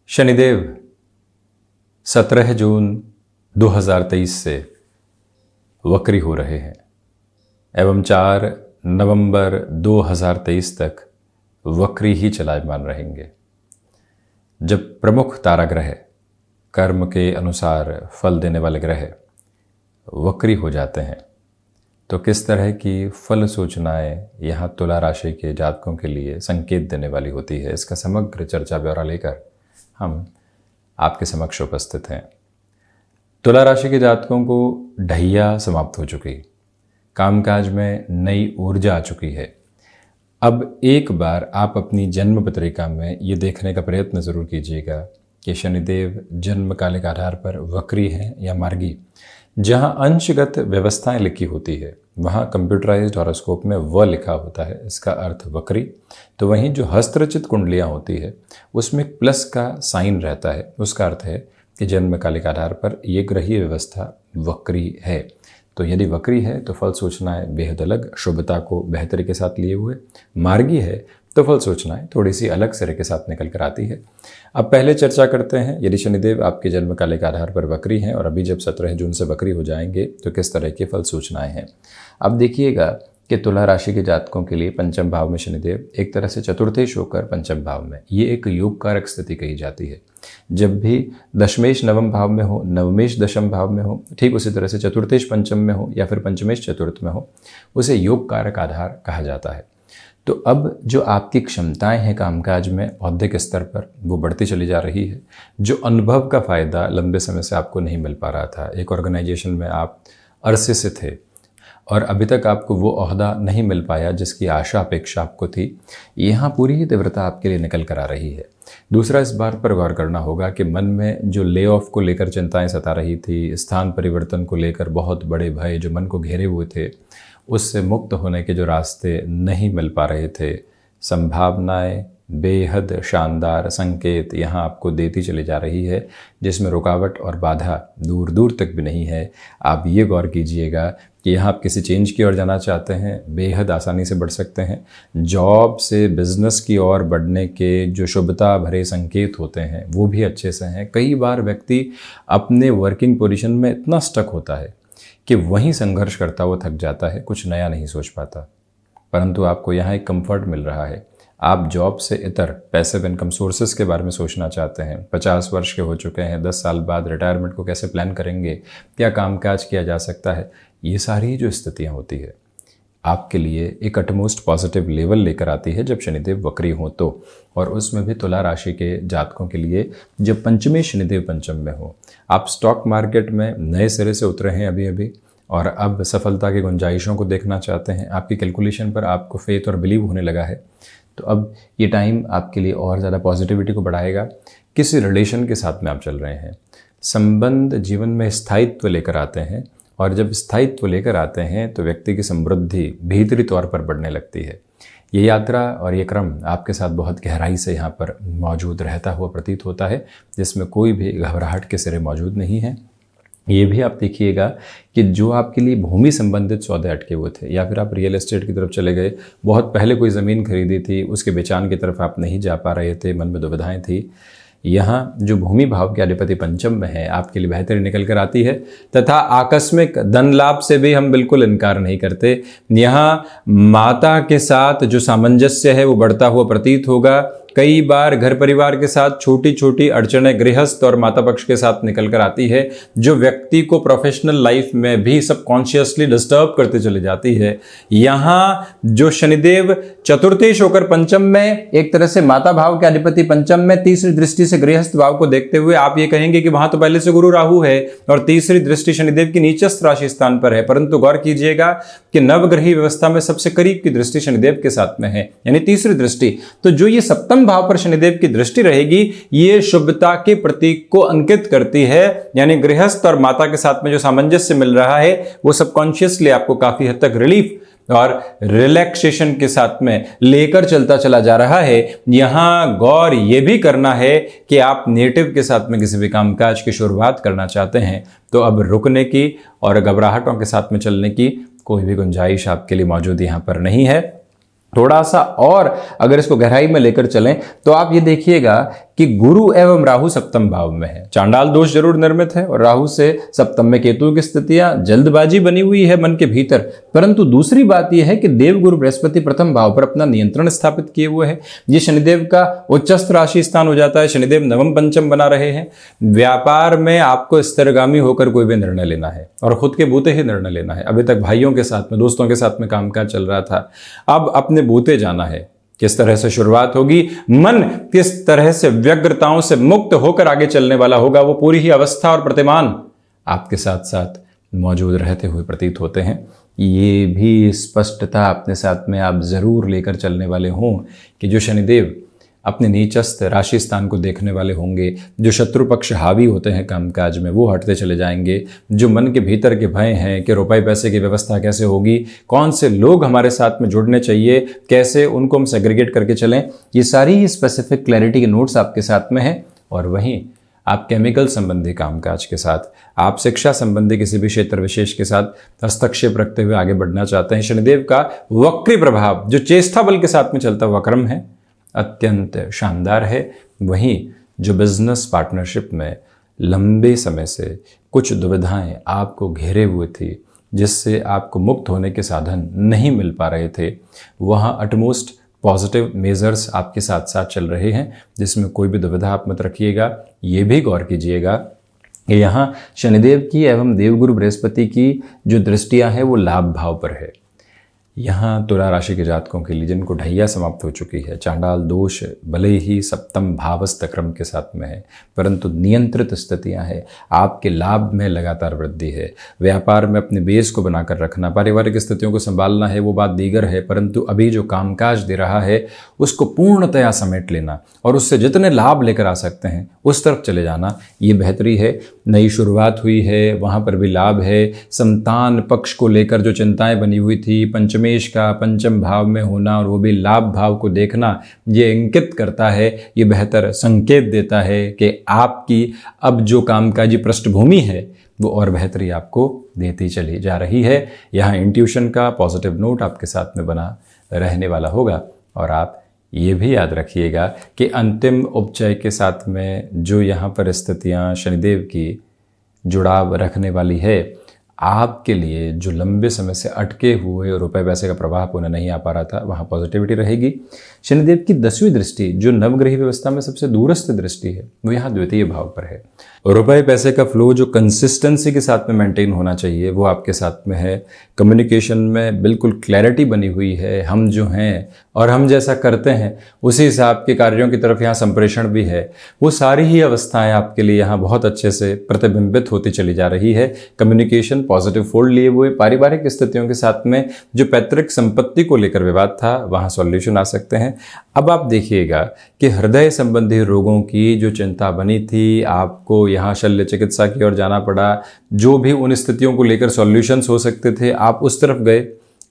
शनिदेव 17 जून 2023 से वक्री हो रहे हैं एवं 4 नवंबर 2023 तक वक्री ही चलायमान रहेंगे। जब प्रमुख ताराग्रह कर्म के अनुसार फल देने वाले ग्रह वक्री हो जाते हैं तो किस तरह की फल सूचनाएं यहाँ तुला राशि के जातकों के लिए संकेत देने वाली होती है, इसका समग्र चर्चा ब्यौरा लेकर हम आपके समक्ष उपस्थित हैं। तुला राशि के जातकों को ढैया समाप्त हो चुकी, कामकाज में नई ऊर्जा आ चुकी है। अब एक बार आप अपनी जन्म पत्रिका में ये देखने का प्रयत्न ज़रूर कीजिएगा कि शनिदेव जन्मकालिक आधार पर वक्री हैं या मार्गी। जहाँ अंशगत व्यवस्थाएं लिखी होती है वहाँ कंप्यूटराइज्ड हॉरोस्कोप में व लिखा होता है, इसका अर्थ वक्री। तो वहीं जो हस्तरचित कुंडलियाँ होती है उसमें प्लस का साइन रहता है, उसका अर्थ है कि जन्मकालिक आधार पर ये ग्रहीय व्यवस्था वक्री है। तो यदि वक्री है तो फल सूचनाएं बेहद अलग, शुभता को बेहतरी के साथ लिए हुए। मार्गी है तो फल सूचनाएं थोड़ी सी अलग सिरे के साथ निकल कर आती है। अब पहले चर्चा करते हैं, यदि शनिदेव आपके जन्मकालिक आधार पर वक्री हैं और अभी जब 17 जून से वक्री हो जाएंगे तो किस तरह की फल सूचनाएं हैं। अब देखिएगा कि तुला राशि के जातकों के लिए पंचम भाव में शनिदेव एक तरह से चतुर्थेश होकर पंचम भाव में, ये एक योग कारक स्थिति कही जाती है। जब भी दशमेश नवम भाव में हो, नवमेश दशम भाव में हो, ठीक उसी तरह से चतुर्थेश पंचम में हो या फिर पंचमेश चतुर्थ में हो, उसे योग कारक आधार कहा जाता है। तो अब जो आपकी क्षमताएं हैं कामकाज में औद्योगिक स्तर पर वो बढ़ती चली जा रही है। जो अनुभव का फ़ायदा लंबे समय से आपको नहीं मिल पा रहा था, एक ऑर्गेनाइजेशन में आप अरसे से थे और अभी तक आपको वो ओहदा नहीं मिल पाया जिसकी आशा अपेक्षा आपको थी, यहाँ पूरी ही तीव्रता आपके लिए निकल कर आ रही है। दूसरा, इस बात पर गौर करना होगा कि मन में जो ले ऑफ को लेकर चिंताएं सता रही थी, स्थान परिवर्तन को लेकर बहुत बड़े भय जो मन को घेरे हुए थे, उससे मुक्त होने के जो रास्ते नहीं मिल पा रहे थे, संभावनाएं बेहद शानदार संकेत यहाँ आपको देती चली जा रही है, जिसमें रुकावट और बाधा दूर दूर तक भी नहीं है। आप ये गौर कीजिएगा कि यहाँ आप किसी चेंज की ओर जाना चाहते हैं, बेहद आसानी से बढ़ सकते हैं। जॉब से बिजनेस की ओर बढ़ने के जो शुभता भरे संकेत होते हैं वो भी अच्छे से हैं। कई बार व्यक्ति अपने वर्किंग पोजीशन में इतना स्टक होता है कि वहीं संघर्ष करता हुआ थक जाता है, कुछ नया नहीं सोच पाता। परंतु आपको यहाँ एक कंफर्ट मिल रहा है। आप जॉब से इतर पैसिव इनकम सोर्सेज के बारे में सोचना चाहते हैं। 50 वर्ष के हो चुके हैं, 10 साल बाद रिटायरमेंट को कैसे प्लान करेंगे, क्या कामकाज किया जा सकता है, ये सारी जो स्थितियाँ होती है आपके लिए एक अटमोस्ट पॉजिटिव लेवल लेकर आती है जब शनिदेव वक्री हो तो। और उसमें भी तुला राशि के जातकों के लिए जब पंचमी शनिदेव पंचम में हो, आप स्टॉक मार्केट में नए सिरे से उतरे हैं अभी अभी और अब सफलता की गुंजाइशों को देखना चाहते हैं, आपकी कैलकुलेशन पर आपको फेथ और बिलीव होने लगा है, तो अब ये टाइम आपके लिए और ज़्यादा पॉजिटिविटी को बढ़ाएगा। किसी रिलेशन के साथ में आप चल रहे हैं, संबंध जीवन में स्थायित्व लेकर आते हैं और जब स्थायित्व लेकर आते हैं तो व्यक्ति की समृद्धि भीतरी तौर पर बढ़ने लगती है। ये यात्रा और ये क्रम आपके साथ बहुत गहराई से यहाँ पर मौजूद रहता हुआ प्रतीत होता है, जिसमें कोई भी घबराहट के सिरे मौजूद नहीं है। ये भी आप देखिएगा कि जो आपके लिए भूमि संबंधित सौदे अटके हुए थे या फिर आप रियल एस्टेट की तरफ चले गए, बहुत पहले कोई ज़मीन खरीदी थी, उसके बेचान की तरफ आप नहीं जा पा रहे थे, मन में दुविधाएं थी, यहाँ जो भूमि भाव के अधिपति पंचम में है आपके लिए बेहतरी निकल कर आती है। तथा आकस्मिक धन लाभ से भी हम बिल्कुल इनकार नहीं करते। यहाँ माता के साथ जो सामंजस्य है वो बढ़ता हुआ प्रतीत होगा। कई बार घर परिवार के साथ छोटी छोटी अड़चनें गृहस्थ और माता पक्ष के साथ निकल कर आती है, जो व्यक्ति को प्रोफेशनल लाइफ में भी सबकॉन्शियसली डिस्टर्ब करते चली जाती है। यहाँ जो शनिदेव चतुर्थेश होकर पंचम में, एक तरह से माता भाव के अधिपति पंचम में, तीसरी दृष्टि से गृहस्थ भाव को देखते हुए आप ये कहेंगे कि वहां तो पहले से गुरु राहु है और तीसरी दृष्टि शनिदेव की नीचस्थ राशि स्थान पर है। परंतु गौर कीजिएगा कि नवग्रही व्यवस्था में सबसे करीब की दृष्टि शनिदेव के साथ में है, यानी तीसरी दृष्टि। तो जो ये सप्तम भाव पर शनिदेव की दृष्टि रहेगी, ये शुभता के प्रतीक को अंकित करती है, यानी गृहस्थ और माता के साथ में जो सामंजस्य मिल रहा है वो सबकॉन्शियसली आपको काफी हद तक रिलीफ और रिलैक्सेशन के साथ में लेकर चलता चला जा रहा है। यहां गौर यह भी करना है कि आप नेटिव के साथ में किसी भी कामकाज की शुरुआत करना चाहते हैं तो अब रुकने की और घबराहटों के साथ में चलने की कोई भी गुंजाइश आपके लिए मौजूद यहां पर नहीं है। थोड़ा सा और अगर इसको गहराई में लेकर चलें तो आप ये देखिएगा कि गुरु एवं राहु सप्तम भाव में है। चांडाल दोष जरूर निर्मित है और राहु से सप्तम में केतु की स्थितियां, जल्दबाजी बनी हुई है मन के भीतर। परंतु दूसरी बात यह है कि देव गुरु बृहस्पति प्रथम भाव पर अपना नियंत्रण स्थापित किए हुए है। ये शनिदेव का उच्चस्थ राशि स्थान हो जाता है। शनिदेव नवम पंचम बना रहे हैं। व्यापार में आपको स्थिरगामी होकर कोई भी निर्णय लेना है और खुद के बूते ही निर्णय लेना है। अभी तक भाइयों के साथ में, दोस्तों के साथ में कामकाज चल रहा था, अब अपने बूते जाना है। किस तरह से शुरुआत होगी, मन किस तरह से व्यग्रताओं से मुक्त होकर आगे चलने वाला होगा, वो पूरी ही अवस्था और प्रतिमान आपके साथ साथ मौजूद रहते हुए प्रतीत होते हैं। ये भी स्पष्टता अपने साथ में आप जरूर लेकर चलने वाले हों कि जो शनिदेव अपने नीचस्थ राशि स्थान को देखने वाले होंगे, जो शत्रु पक्ष हावी होते हैं कामकाज में, वो हटते चले जाएंगे। जो मन के भीतर के भय हैं कि रुपए पैसे की व्यवस्था कैसे होगी, कौन से लोग हमारे साथ में जुड़ने चाहिए, कैसे उनको हम सेग्रीगेट करके चलें, ये सारी स्पेसिफिक क्लैरिटी के नोट्स आपके साथ में हैं। और वहीं आप केमिकल संबंधी कामकाज के साथ, आप शिक्षा संबंधी किसी भी क्षेत्र विशेष के साथ हस्तक्षेप रखते हुए आगे बढ़ना चाहते हैं। शनिदेव का वक्री प्रभाव जो चेष्टा बल के साथ में चलता हुआ क्रम है, अत्यंत शानदार है। वहीं जो बिजनेस पार्टनरशिप में लंबे समय से कुछ दुविधाएं आपको घेरे हुए थी, जिससे आपको मुक्त होने के साधन नहीं मिल पा रहे थे, वहां अटमोस्ट पॉजिटिव मेजर्स आपके साथ साथ चल रहे हैं, जिसमें कोई भी दुविधा आप मत रखिएगा। ये भी गौर कीजिएगा कि यहाँ शनिदेव की एवं देवगुरु बृहस्पति की जो दृष्टियां हैं वो लाभ भाव पर है। यहाँ तुला राशि के जातकों के लिए जिनको ढैया समाप्त हो चुकी है, चांडाल दोष भले ही सप्तम भावस्थ क्रम के साथ में है, परंतु नियंत्रित स्थितियाँ हैं। आपके लाभ में लगातार वृद्धि है। व्यापार में अपने बेस को बनाकर रखना, पारिवारिक स्थितियों को संभालना है, वो बात दीगर है। परंतु अभी जो कामकाज दे रहा है उसको पूर्णतया समेट लेना और उससे जितने लाभ लेकर आ सकते हैं उस तरफ चले जाना, ये बेहतरी है। नई शुरुआत हुई है, वहाँ पर भी लाभ है। संतान पक्ष को लेकर जो चिंताएं बनी हुई थी, पंचमेश का पंचम भाव में होना और वो भी लाभ भाव को देखना, ये इंगित करता है, ये बेहतर संकेत देता है कि आपकी अब जो कामकाजी पृष्ठभूमि है वो और बेहतरी आपको देती चली जा रही है। यहाँ इंट्यूशन का पॉजिटिव नोट आपके साथ में बना रहने वाला होगा। और आप ये भी याद रखिएगा कि अंतिम उपचय के साथ में जो यहाँ पर स्थितियाँ शनिदेव की जुड़ाव रखने वाली है, आपके लिए जो लंबे समय से अटके हुए रुपए पैसे का प्रवाह पुनः नहीं आ पा रहा था, वहाँ पॉजिटिविटी रहेगी। शनिदेव की 10वीं दृष्टि जो नवग्रही व्यवस्था में सबसे दूरस्थ दृष्टि है, वो यहाँ द्वितीय भाव पर है। रुपए पैसे का फ्लो जो कंसिस्टेंसी के साथ में मेंटेन होना चाहिए वो आपके साथ में है। कम्युनिकेशन में बिल्कुल क्लैरिटी बनी हुई है। हम जो हैं और हम जैसा करते हैं उसी हिसाब के कार्यों की तरफ यहाँ संप्रेषण भी है। वो सारी ही अवस्थाएं आपके लिए यहाँ बहुत अच्छे से प्रतिबिंबित होती चली जा रही है। कम्युनिकेशन पॉजिटिव फोल्ड लिए हुए, पारिवारिक स्थितियों के साथ में जो पैतृक संपत्ति को लेकर विवाद था, वहाँ सॉल्यूशन आ सकते हैं। अब आप देखिएगा कि हृदय संबंधी रोगों की जो चिंता बनी थी, आपको यहाँ शल्य चिकित्सा की ओर जाना पड़ा। जो भी उन स्थितियों को लेकर सॉल्यूशंस हो सकते थे, आप उस तरफ गए।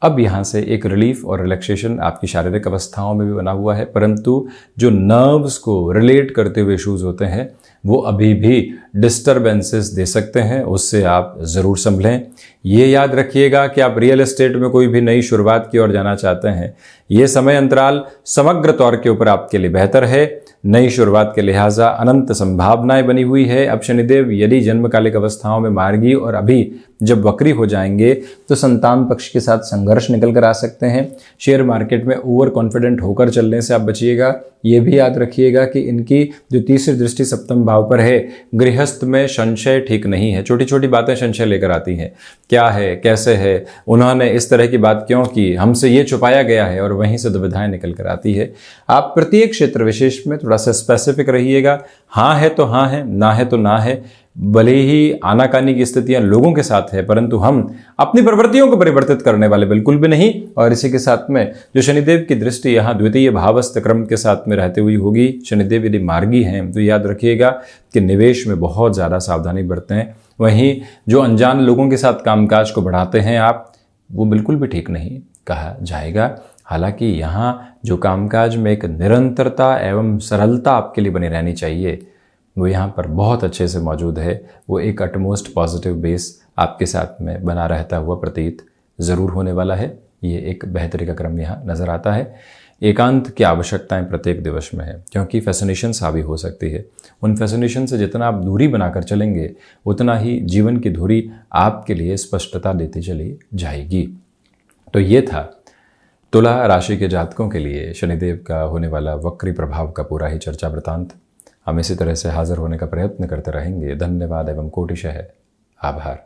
अब यहाँ से एक रिलीफ और रिलैक्सेशन आपकी शारीरिक अवस्थाओं में भी बना हुआ है। परंतु जो नर्व्स को रिलेट करते हुए इश्यूज होते हैं वो अभी भी डिस्टर्बेंसेस दे सकते हैं, उससे आप ज़रूर संभलें। ये याद रखिएगा कि आप रियल एस्टेट में कोई भी नई शुरुआत की ओर जाना चाहते हैं, ये समय अंतराल समग्र तौर के ऊपर आपके लिए बेहतर है। नई शुरुआत के लिहाजा अनंत संभावनाएं बनी हुई है। अब शनिदेव यदि जन्मकालिक अवस्थाओं में मार्गी और अभी जब वक्री हो जाएंगे तो संतान पक्ष के साथ संघर्ष निकल कर आ सकते हैं। शेयर मार्केट में ओवर कॉन्फिडेंट होकर चलने से आप बचिएगा। ये भी याद रखिएगा कि इनकी जो तीसरी दृष्टि सप्तम भाव पर है, गृहस्थ में संशय ठीक नहीं है। छोटी छोटी बातें संशय लेकर आती हैं। क्या है, कैसे है, उन्होंने इस तरह की बात क्यों की, हमसे ये छुपाया गया है, और वहीं से दुविधाएं निकल कर आती है। आप प्रत्येक क्षेत्र विशेष में थोड़ा सा स्पेसिफिक रहिएगा। हाँ है तो हाँ है, ना है तो ना है। भले ही आनाकानी की स्थितियां लोगों के साथ है, परंतु हम अपनी प्रवृत्तियों को परिवर्तित करने वाले बिल्कुल भी नहीं। और इसी के साथ में जो शनिदेव की दृष्टि यहाँ द्वितीय भावस्थ क्रम के साथ में रहते हुई होगी, शनिदेव यदि मार्गी हैं तो याद रखिएगा कि निवेश में बहुत ज़्यादा सावधानी बरतें। वहीं जो अनजान लोगों के साथ कामकाज को बढ़ाते हैं आप, वो बिल्कुल भी ठीक नहीं कहा जाएगा। हालांकि यहाँ जो कामकाज में एक निरंतरता एवं सरलता आपके लिए बनी रहनी चाहिए, वो यहाँ पर बहुत अच्छे से मौजूद है। वो एक अटमोस्ट पॉजिटिव बेस आपके साथ में बना रहता हुआ प्रतीत ज़रूर होने वाला है। ये एक बेहतरी का क्रम यहाँ नज़र आता है। एकांत की आवश्यकताएं प्रत्येक दिवस में है, क्योंकि फैसिनेशंस हावी हो सकती है। उन फैसिनेशन से जितना आप दूरी बनाकर चलेंगे उतना ही जीवन की धुरी आपके लिए स्पष्टता देती चली जाएगी। तो ये था तुला राशि के जातकों के लिए शनिदेव का होने वाला वक्री प्रभाव का पूरा ही चर्चा वृतांत। हम इसी तरह से हाजिर होने का प्रयत्न करते रहेंगे। धन्यवाद एवं कोटिशः आभार।